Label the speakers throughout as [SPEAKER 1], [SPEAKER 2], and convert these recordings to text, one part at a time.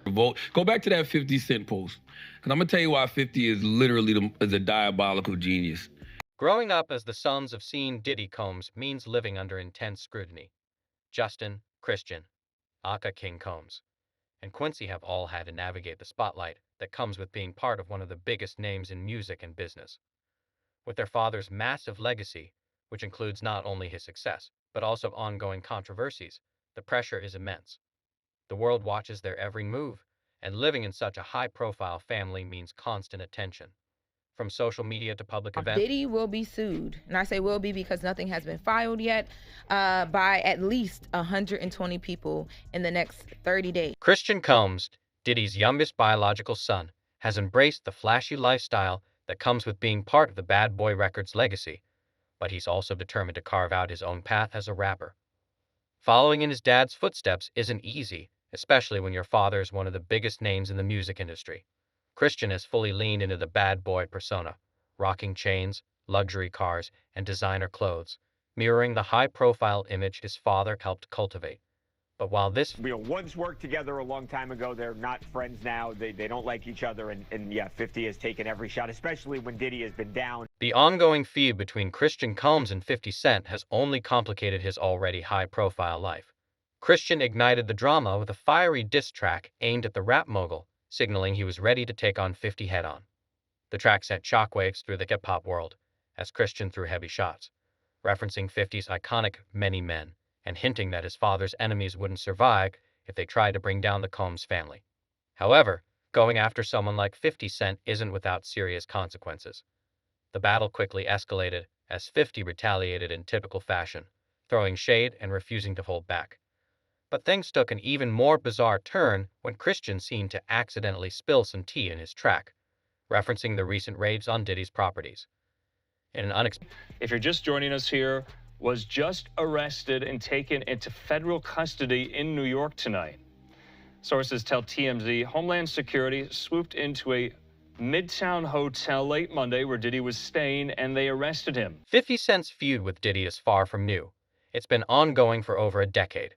[SPEAKER 1] revolt. Go back to that 50 Cent post. Because I'm going to tell you why 50 is literally is a diabolical genius.
[SPEAKER 2] Growing up as the sons of seeing Diddy Combs means living under intense scrutiny. Justin, Christian, aka King Combs, and Quincy have all had to navigate the spotlight that comes with being part of one of the biggest names in music and business. With their father's massive legacy, which includes not only his success, but also ongoing controversies, the pressure is immense. The world watches their every move, and living in such a high-profile family means constant attention. From social media to public events,
[SPEAKER 3] Diddy will be sued, and I say will be because nothing has been filed yet, by at least 120 people in the next 30 days.
[SPEAKER 2] Christian Combs, Diddy's youngest biological son, has embraced the flashy lifestyle that comes with being part of the Bad Boy Records legacy, but he's also determined to carve out his own path as a rapper. Following in his dad's footsteps isn't easy, especially when your father is one of the biggest names in the music industry. Christian has fully leaned into the bad boy persona, rocking chains, luxury cars, and designer clothes, mirroring the high-profile image his father helped cultivate. But while this
[SPEAKER 4] once worked together a long time ago, they're not friends now. They don't like each other, and yeah, 50 has taken every shot, especially when Diddy has been down.
[SPEAKER 2] The ongoing feud between Christian Combs and 50 Cent has only complicated his already high-profile life. Christian ignited the drama with a fiery diss track aimed at the rap mogul, signaling he was ready to take on 50 head-on. The track sent shockwaves through the hip-hop world, as Christian threw heavy shots, referencing 50's iconic Many Men, and hinting that his father's enemies wouldn't survive if they tried to bring down the Combs family. However, going after someone like 50 Cent isn't without serious consequences. The battle quickly escalated as 50 retaliated in typical fashion, throwing shade and refusing to hold back. But things took an even more bizarre turn when Christian seemed to accidentally spill some tea in his track, referencing the recent raids on Diddy's properties. In an unexpected...
[SPEAKER 5] If you're just joining us here, was just arrested and taken into federal custody in New York tonight. Sources tell TMZ Homeland Security swooped into a Midtown hotel late Monday where Diddy was staying, and they arrested him.
[SPEAKER 2] 50 Cent's feud with Diddy is far from new. It's been ongoing for over a decade.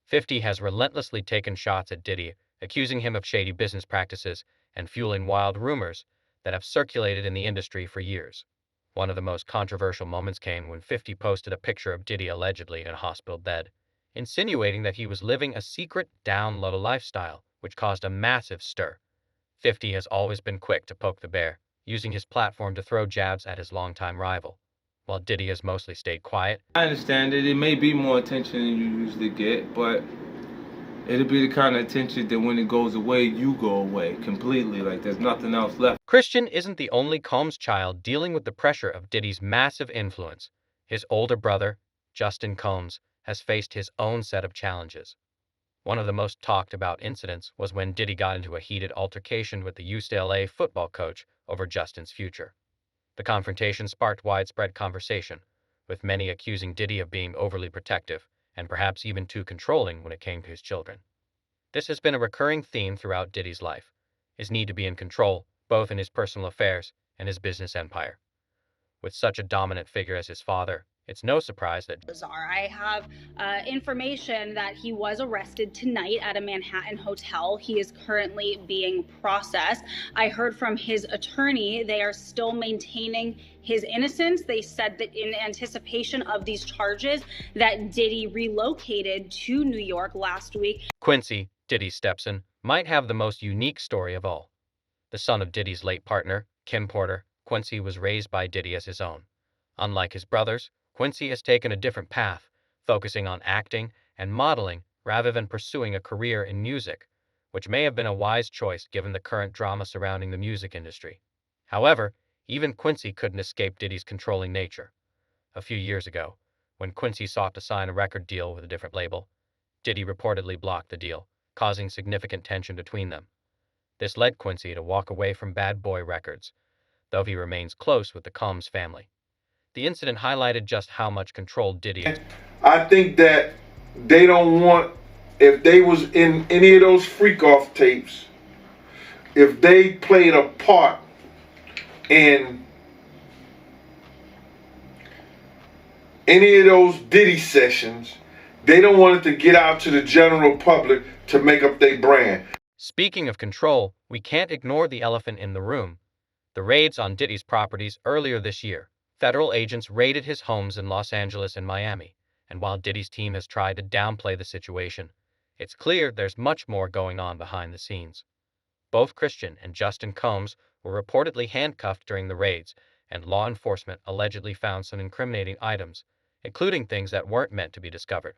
[SPEAKER 2] 50 has relentlessly taken shots at Diddy, accusing him of shady business practices and fueling wild rumors that have circulated in the industry for years. One of the most controversial moments came when 50 posted a picture of Diddy allegedly in a hospital bed, insinuating that he was living a secret, down-low lifestyle, which caused a massive stir. 50 has always been quick to poke the bear, using his platform to throw jabs at his longtime rival, while Diddy has mostly stayed quiet.
[SPEAKER 6] I understand it. It may be more attention than you usually get, but it'll be the kind of attention that when it goes away, you go away completely. Like there's nothing else left.
[SPEAKER 2] Christian isn't the only Combs child dealing with the pressure of Diddy's massive influence. His older brother, Justin Combs, has faced his own set of challenges. One of the most talked about incidents was when Diddy got into a heated altercation with the UCLA football coach over Justin's future. The confrontation sparked widespread conversation, with many accusing Diddy of being overly protective and perhaps even too controlling when it came to his children. This has been a recurring theme throughout Diddy's life, his need to be in control, both in his personal affairs and his business empire. With such a dominant figure as his father, it's no surprise that
[SPEAKER 7] bizarre. I have information that he was arrested tonight at a Manhattan hotel. He is currently being processed. I heard from his attorney they are still maintaining his innocence. They said that in anticipation of these charges that Diddy relocated to New York last week.
[SPEAKER 2] Quincy, Diddy's stepson, might have the most unique story of all. The son of Diddy's late partner, Kim Porter, Quincy was raised by Diddy as his own. Unlike his brothers, Quincy has taken a different path, focusing on acting and modeling rather than pursuing a career in music, which may have been a wise choice given the current drama surrounding the music industry. However, even Quincy couldn't escape Diddy's controlling nature. A few years ago, when Quincy sought to sign a record deal with a different label, Diddy reportedly blocked the deal, causing significant tension between them. This led Quincy to walk away from Bad Boy Records, though he remains close with the Combs family. The incident highlighted just how much control Diddy has.
[SPEAKER 8] I think that they don't want, if they was in any of those freak-off tapes, if they played a part in any of those Diddy sessions, they don't want it to get out to the general public to make up their brand.
[SPEAKER 2] Speaking of control, we can't ignore the elephant in the room. The raids on Diddy's properties earlier this year. Federal agents raided his homes in Los Angeles and Miami, and while Diddy's team has tried to downplay the situation, it's clear there's much more going on behind the scenes. Both Christian and Justin Combs were reportedly handcuffed during the raids, and law enforcement allegedly found some incriminating items, including things that weren't meant to be discovered.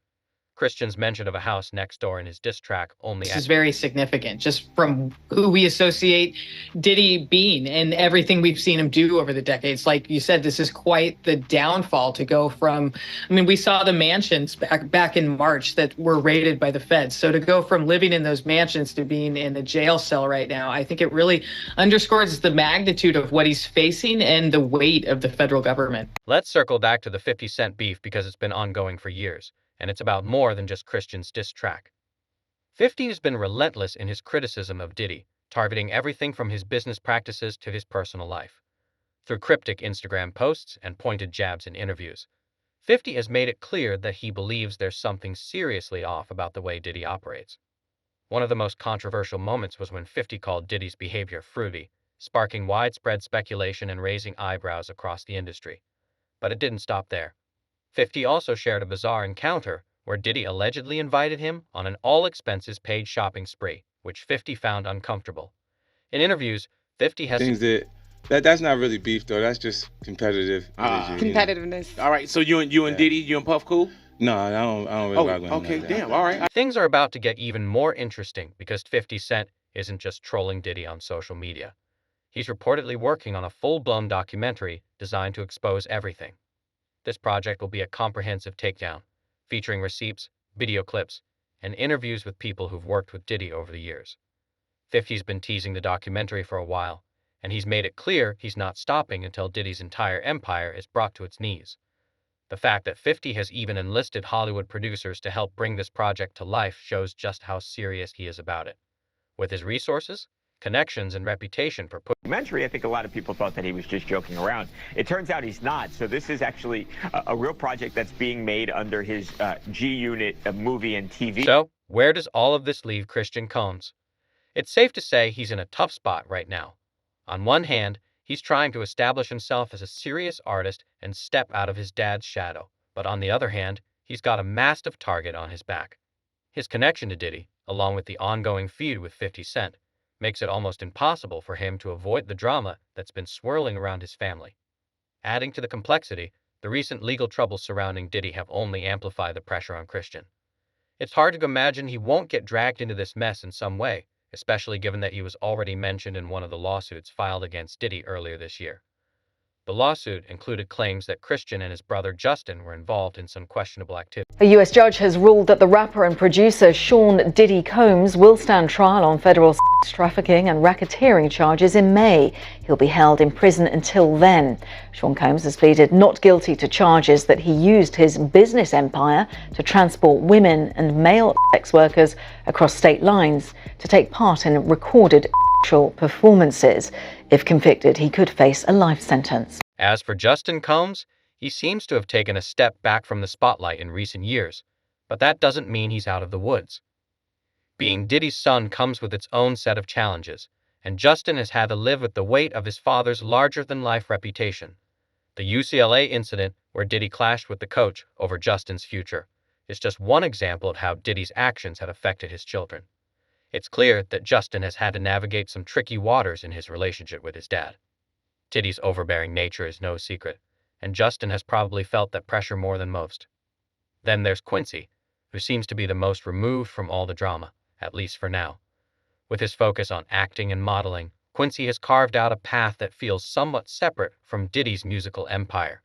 [SPEAKER 2] Christian's mention of a house next door in his diss track only
[SPEAKER 9] This is very significant, just from who we associate Diddy being and everything we've seen him do over the decades. Like you said, this is quite the downfall to go from. I mean, we saw the mansions back in March that were raided by the feds. So to go from living in those mansions to being in a jail cell right now, I think it really underscores the magnitude of what he's facing and the weight of the federal government.
[SPEAKER 2] Let's circle back to the 50 Cent beef because it's been ongoing for years, and it's about more than just Christian's diss track. 50 has been relentless in his criticism of Diddy, targeting everything from his business practices to his personal life. Through cryptic Instagram posts and pointed jabs in interviews, 50 has made it clear that he believes there's something seriously off about the way Diddy operates. One of the most controversial moments was when 50 called Diddy's behavior fruity, sparking widespread speculation and raising eyebrows across the industry. But it didn't stop there. 50 also shared a bizarre encounter where Diddy allegedly invited him on an all-expenses-paid shopping spree, which 50 found uncomfortable. In interviews, 50 has
[SPEAKER 6] Things that's not really beef though. That's just competitive. energy,
[SPEAKER 10] Competitiveness. All right. So you and Diddy, you and Puff cool?
[SPEAKER 6] No, I don't really rock with him.
[SPEAKER 10] Okay.
[SPEAKER 6] Like that.
[SPEAKER 10] Damn. All right.
[SPEAKER 2] Things are about to get even more interesting because 50 Cent isn't just trolling Diddy on social media. He's reportedly working on a full-blown documentary designed to expose everything. This project will be a comprehensive takedown, featuring receipts, video clips, and interviews with people who've worked with Diddy over the years. 50's been teasing the documentary for a while, and he's made it clear he's not stopping until Diddy's entire empire is brought to its knees. The fact that 50 has even enlisted Hollywood producers to help bring this project to life shows just how serious he is about it. With his resources, connections, and reputation for
[SPEAKER 4] documentary, I think a lot of people thought that he was just joking around. It turns out he's not. So this is actually a real project that's being made under his G-Unit movie and TV.
[SPEAKER 2] So, where does all of this leave Christian Combs? It's safe to say he's in a tough spot right now. On one hand, he's trying to establish himself as a serious artist and step out of his dad's shadow. But on the other hand, he's got a massive target on his back. His connection to Diddy, along with the ongoing feud with 50 Cent, makes it almost impossible for him to avoid the drama that's been swirling around his family. Adding to the complexity, the recent legal troubles surrounding Diddy have only amplified the pressure on Christian. It's hard to imagine he won't get dragged into this mess in some way, especially given that he was already mentioned in one of the lawsuits filed against Diddy earlier this year. The lawsuit included claims that Christian and his brother Justin were involved in some questionable activity.
[SPEAKER 11] A U.S. judge has ruled that the rapper and producer Sean Diddy Combs will stand trial on federal sex trafficking and racketeering charges in May. He'll be held in prison until then. Sean Combs has pleaded not guilty to charges that he used his business empire to transport women and male sex workers across state lines to take part in recorded sexual performances. If convicted, he could face a life sentence.
[SPEAKER 2] As for Justin Combs, he seems to have taken a step back from the spotlight in recent years, but that doesn't mean he's out of the woods. Being Diddy's son comes with its own set of challenges, and Justin has had to live with the weight of his father's larger-than-life reputation. The UCLA incident, where Diddy clashed with the coach over Justin's future, is just one example of how Diddy's actions had affected his children. It's clear that Justin has had to navigate some tricky waters in his relationship with his dad. Diddy's overbearing nature is no secret, and Justin has probably felt that pressure more than most. Then there's Quincy, who seems to be the most removed from all the drama, at least for now. With his focus on acting and modeling, Quincy has carved out a path that feels somewhat separate from Diddy's musical empire.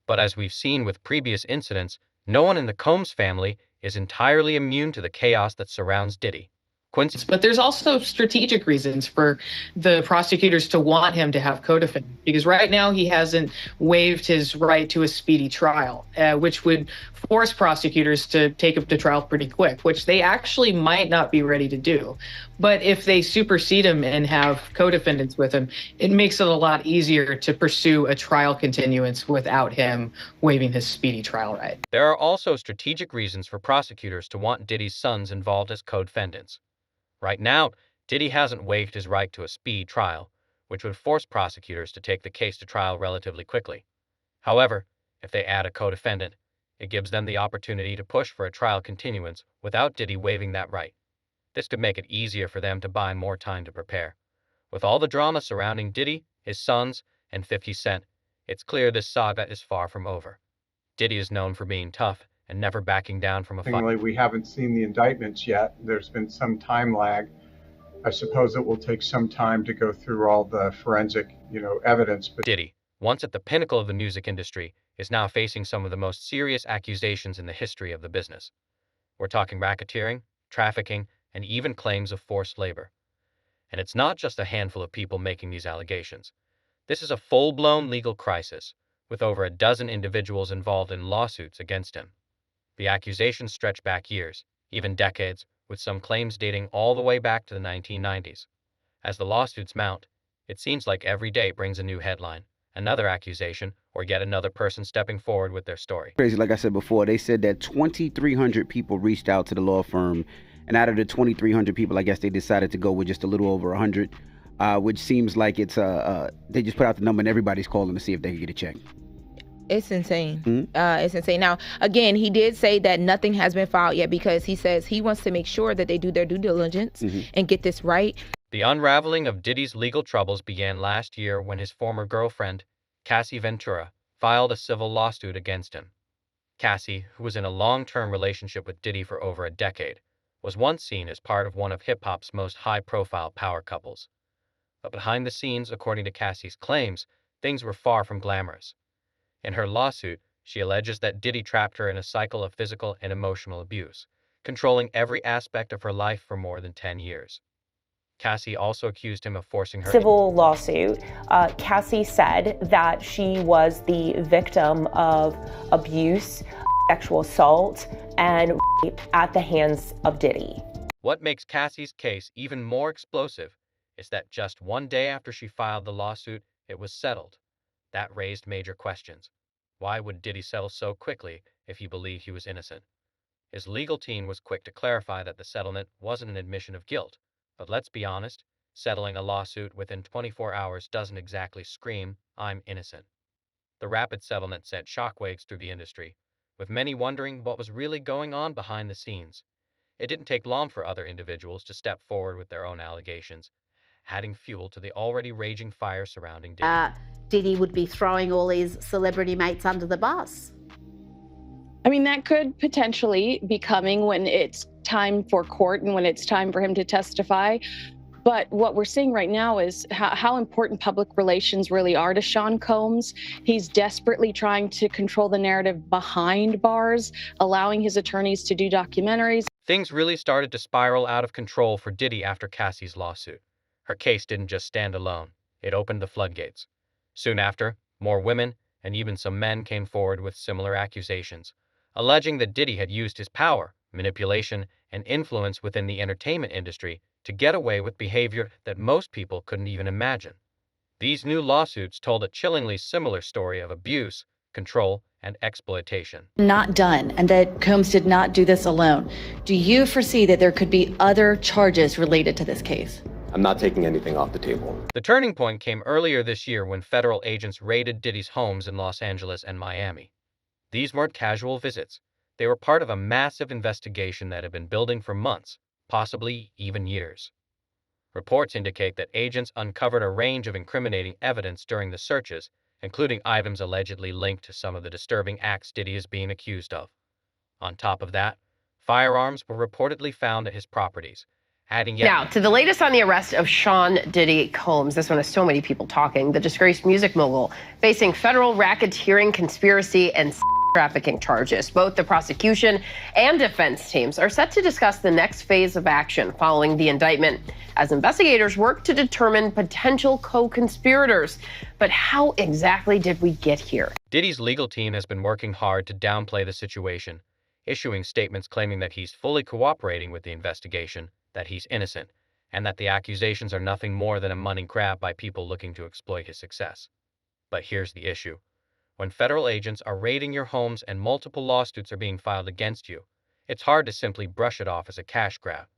[SPEAKER 2] But as we've seen with previous incidents, no one in the Combs family is entirely immune to the chaos that surrounds Diddy. Quincy.
[SPEAKER 9] But there's also strategic reasons for the prosecutors to want him to have co-defendants, because right now he hasn't waived his right to a speedy trial, which would force prosecutors to take up the trial pretty quick, which they actually might not be ready to do. But if they supersede him and have co-defendants with him, it makes it a lot easier to pursue a trial continuance without him waiving his speedy trial right.
[SPEAKER 2] There are also strategic reasons for prosecutors to want Diddy's sons involved as co-defendants. Right now, Diddy hasn't waived his right to a speedy trial, which would force prosecutors to take the case to trial relatively quickly. However, if they add a co-defendant, it gives them the opportunity to push for a trial continuance without Diddy waiving that right. This could make it easier for them to buy more time to prepare. With all the drama surrounding Diddy, his sons, and 50 Cent, it's clear this saga is far from over. Diddy is known for being tough and never backing down from a fight.
[SPEAKER 12] We haven't seen the indictments yet. There's been some time lag. I suppose it will take some time to go through all the forensic, evidence. But
[SPEAKER 2] Diddy, once at the pinnacle of the music industry, is now facing some of the most serious accusations in the history of the business. We're talking racketeering, trafficking, and even claims of forced labor. And it's not just a handful of people making these allegations. This is a full-blown legal crisis, with over a dozen individuals involved in lawsuits against him. The accusations stretch back years, even decades, with some claims dating all the way back to the 1990s. As the lawsuits mount, it seems like every day brings a new headline, another accusation, or yet another person stepping forward with their story.
[SPEAKER 13] Crazy, like I said before, they said that 2,300 people reached out to the law firm, and out of the 2,300 people, I guess they decided to go with just a little over 100, which seems like it's they just put out the number and everybody's calling to see if they can get a check.
[SPEAKER 3] It's insane.
[SPEAKER 13] Mm-hmm.
[SPEAKER 3] It's insane. Now, again, he did say that nothing has been filed yet because he says he wants to make sure that they do their due diligence and get this right.
[SPEAKER 2] The unraveling of Diddy's legal troubles began last year when his former girlfriend, Cassie Ventura, filed a civil lawsuit against him. Cassie, who was in a long-term relationship with Diddy for over a decade, was once seen as part of one of hip-hop's most high-profile power couples. But behind the scenes, according to Cassie's claims, things were far from glamorous. In her lawsuit, she alleges that Diddy trapped her in a cycle of physical and emotional abuse, controlling every aspect of her life for more than 10 years. Cassie also accused him of forcing her
[SPEAKER 14] civil lawsuit. Cassie said that she was the victim of abuse, sexual assault, and rape at the hands of Diddy.
[SPEAKER 2] What makes Cassie's case even more explosive is that just one day after she filed the lawsuit, it was settled. That raised major questions. Why would Diddy settle so quickly if he believed he was innocent? His legal team was quick to clarify that the settlement wasn't an admission of guilt. But let's be honest, settling a lawsuit within 24 hours doesn't exactly scream, "I'm innocent." The rapid settlement sent shockwaves through the industry, with many wondering what was really going on behind the scenes. It didn't take long for other individuals to step forward with their own allegations, adding fuel to the already raging fire surrounding Diddy.
[SPEAKER 15] Diddy would be throwing all his celebrity mates under the bus.
[SPEAKER 16] I mean, that could potentially be coming when it's time for court and when it's time for him to testify. But what we're seeing right now is how important public relations really are to Sean Combs. He's desperately trying to control the narrative behind bars, allowing his attorneys to do documentaries.
[SPEAKER 2] Things really started to spiral out of control for Diddy after Cassie's lawsuit. Her case didn't just stand alone. It opened the floodgates. Soon after, more women and even some men came forward with similar accusations, alleging that Diddy had used his power, manipulation, and influence within the entertainment industry to get away with behavior that most people couldn't even imagine. These new lawsuits told a chillingly similar story of abuse, control, and exploitation.
[SPEAKER 17] Not done, and that Combs did not do this alone. Do you foresee that there could be other charges related to this case?
[SPEAKER 18] I'm not taking anything off the table.
[SPEAKER 2] The turning point came earlier this year when federal agents raided Diddy's homes in Los Angeles and Miami. These weren't casual visits. They were part of a massive investigation that had been building for months, possibly even years. Reports indicate that agents uncovered a range of incriminating evidence during the searches, including items allegedly linked to some of the disturbing acts Diddy is being accused of. On top of that, firearms were reportedly found at his properties, adding yet...
[SPEAKER 19] Now, to the latest on the arrest of Sean Diddy Combs, this one has so many people talking, the disgraced music mogul facing federal racketeering, conspiracy, and trafficking charges. Both the prosecution and defense teams are set to discuss the next phase of action following the indictment as investigators work to determine potential co-conspirators. But how exactly did we get here?
[SPEAKER 2] Diddy's legal team has been working hard to downplay the situation, issuing statements claiming that he's fully cooperating with the investigation, that he's innocent, and that the accusations are nothing more than a money grab by people looking to exploit his success. But here's the issue. When federal agents are raiding your homes and multiple lawsuits are being filed against you, it's hard to simply brush it off as a cash grab.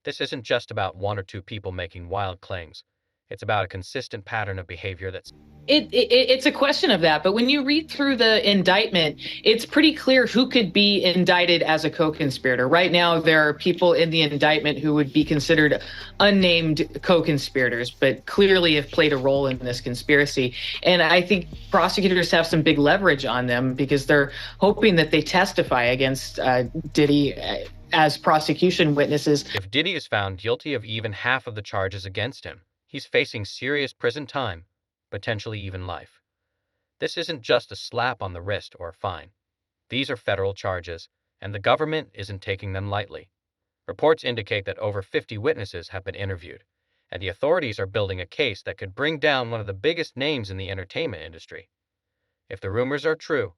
[SPEAKER 2] This isn't just about one or two people making wild claims. It's about a consistent pattern of behavior that's
[SPEAKER 9] It's a question of that, but when you read through the indictment, it's pretty clear who could be indicted as a co-conspirator. Right now, there are people in the indictment who would be considered unnamed co-conspirators, but clearly have played a role in this conspiracy. And I think prosecutors have some big leverage on them because they're hoping that they testify against Diddy as prosecution witnesses.
[SPEAKER 2] If Diddy is found guilty of even half of the charges against him, he's facing serious prison time, potentially even life. This isn't just a slap on the wrist or a fine. These are federal charges, and the government isn't taking them lightly. Reports indicate that over 50 witnesses have been interviewed, and the authorities are building a case that could bring down one of the biggest names in the entertainment industry. If the rumors are true,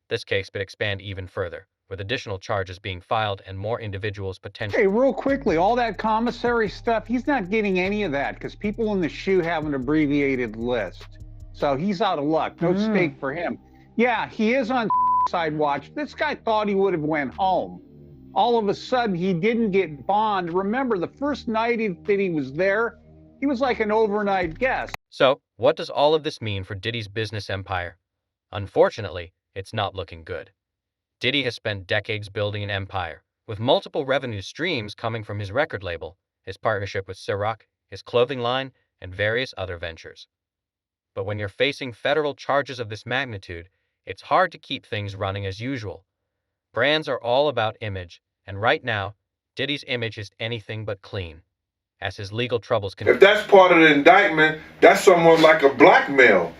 [SPEAKER 2] this case could expand even further, with additional charges being filed and more individuals potentially.
[SPEAKER 20] Hey, real quickly, all that commissary stuff, he's not getting any of that because people in the shoe have an abbreviated list. So he's out of luck. No stake for him. Yeah, he is on side watch. This guy thought he would have went home. All of a sudden, he didn't get bond. Remember, the first night that he was there, he was like an overnight guest.
[SPEAKER 2] So, what does all of this mean for Diddy's business empire? Unfortunately, it's not looking good. Diddy has spent decades building an empire, with multiple revenue streams coming from his record label, his partnership with Ciroc, his clothing line, and various other ventures. But when you're facing federal charges of this magnitude, it's hard to keep things running as usual. Brands are all about image, and right now, Diddy's image is anything but clean. As his legal troubles continue.
[SPEAKER 8] If that's part of the indictment, that's somewhat like a blackmail.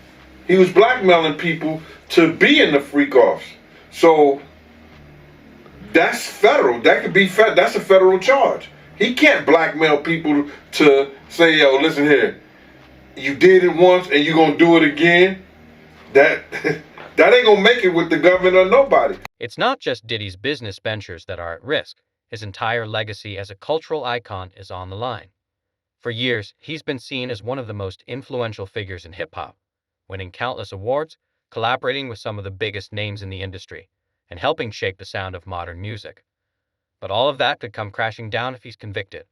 [SPEAKER 8] He was blackmailing people to be in the freak-offs. So that's federal. That could be that's a federal charge. He can't blackmail people to say, yo, listen here, you did it once and you're gonna do it again. That ain't gonna make it with the government or nobody.
[SPEAKER 2] It's not just Diddy's business ventures that are at risk. His entire legacy as a cultural icon is on the line. For years, he's been seen as one of the most influential figures in hip-hop, winning countless awards, collaborating with some of the biggest names in the industry, and helping shape the sound of modern music. But all of that could come crashing down if he's convicted.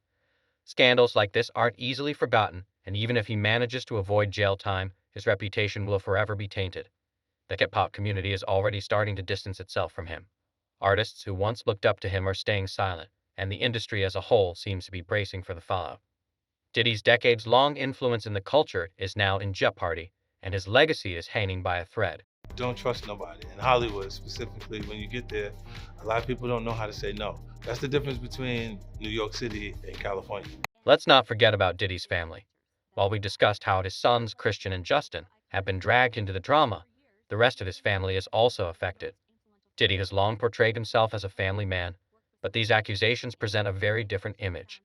[SPEAKER 2] Scandals like this aren't easily forgotten, and even if he manages to avoid jail time, his reputation will forever be tainted. The hip-hop community is already starting to distance itself from him. Artists who once looked up to him are staying silent, and the industry as a whole seems to be bracing for the fallout. Diddy's decades-long influence in the culture is now in jeopardy, and his legacy is hanging by a thread.
[SPEAKER 6] Don't trust nobody. In Hollywood, specifically, when you get there, a lot of people don't know how to say no. That's the difference between New York City and California.
[SPEAKER 2] Let's not forget about Diddy's family. While we discussed how his sons, Christian and Justin, have been dragged into the drama, the rest of his family is also affected. Diddy has long portrayed himself as a family man, but these accusations present a very different image.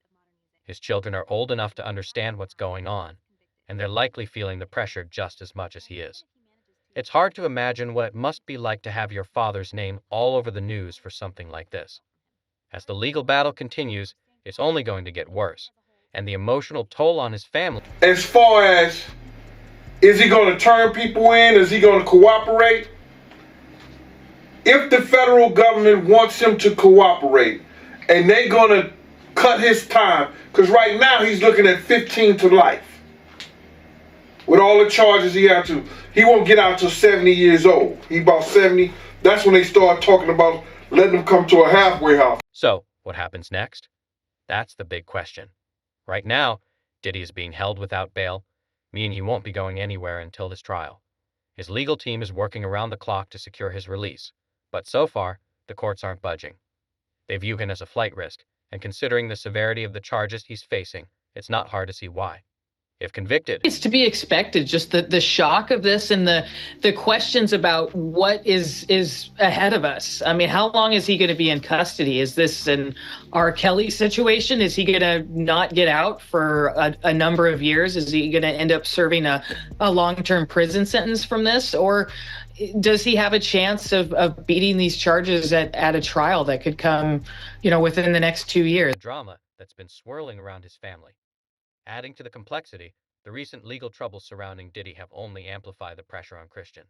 [SPEAKER 2] His children are old enough to understand what's going on, and they're likely feeling the pressure just as much as he is. It's hard to imagine what it must be like to have your father's name all over the news for something like this. As the legal battle continues, it's only going to get worse, and the emotional toll on his family.
[SPEAKER 8] As far as, is he going to turn people in? Is he going to cooperate? If the federal government wants him to cooperate, and they're going to cut his time, because right now he's looking at 15 to life. With all the charges he had to, he won't get out till 70 years old. He about 70. That's when they start talking about letting him come to a halfway house.
[SPEAKER 2] So, what happens next? That's the big question. Right now, Diddy is being held without bail, meaning he won't be going anywhere until this trial. His legal team is working around the clock to secure his release, but so far, the courts aren't budging. They view him as a flight risk, and considering the severity of the charges he's facing, it's not hard to see why. If convicted,
[SPEAKER 9] it's to be expected, just the shock of this and the questions about what is ahead of us. I mean, how long is he going to be in custody? Is this an R. Kelly situation? Is he going to not get out for a number of years? Is he going to end up serving a long-term prison sentence from this? Or does he have a chance of beating these charges at a trial that could come, within the next 2 years?
[SPEAKER 2] Drama that's been swirling around his family. Adding to the complexity, the recent legal troubles surrounding Diddy have only amplified the pressure on Christian.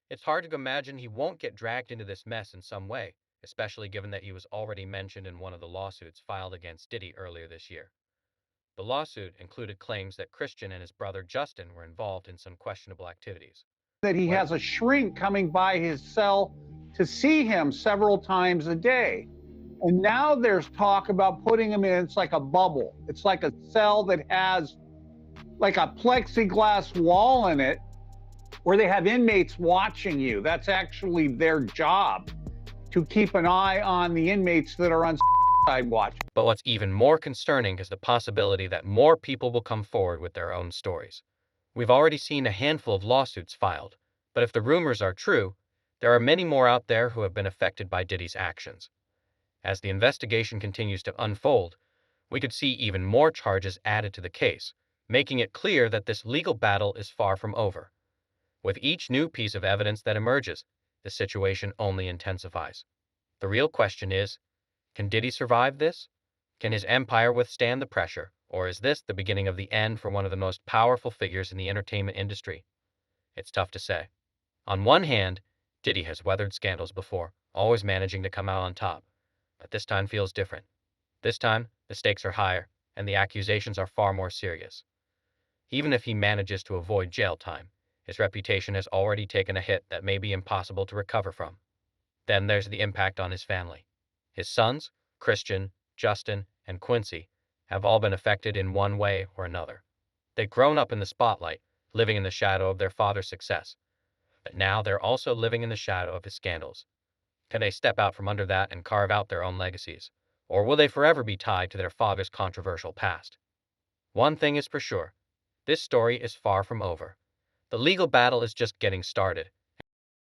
[SPEAKER 2] It's hard to imagine he won't get dragged into this mess in some way, especially given that he was already mentioned in one of the lawsuits filed against Diddy earlier this year. The lawsuit included claims that Christian and his brother Justin were involved in some questionable activities.
[SPEAKER 20] That he has a shrink coming by his cell to see him several times a day. And now there's talk about putting him in, it's like a bubble. It's like a cell that has like a plexiglass wall in it where they have inmates watching you. That's actually their job, to keep an eye on the inmates that are on side watch.
[SPEAKER 2] But what's even more concerning is the possibility that more people will come forward with their own stories. We've already seen a handful of lawsuits filed, but if the rumors are true, there are many more out there who have been affected by Diddy's actions. As the investigation continues to unfold, we could see even more charges added to the case, making it clear that this legal battle is far from over. With each new piece of evidence that emerges, the situation only intensifies. The real question is, can Diddy survive this? Can his empire withstand the pressure, or is this the beginning of the end for one of the most powerful figures in the entertainment industry? It's tough to say. On one hand, Diddy has weathered scandals before, always managing to come out on top. But this time feels different. This time, the stakes are higher, and the accusations are far more serious. Even if he manages to avoid jail time, his reputation has already taken a hit that may be impossible to recover from. Then there's the impact on his family. His sons, Christian, Justin, and Quincy, have all been affected in one way or another. They've grown up in the spotlight, living in the shadow of their father's success. But now they're also living in the shadow of his scandals. Can they step out from under that and carve out their own legacies? Or will they forever be tied to their father's controversial past? One thing is for sure, this story is far from over. The legal battle is just getting started,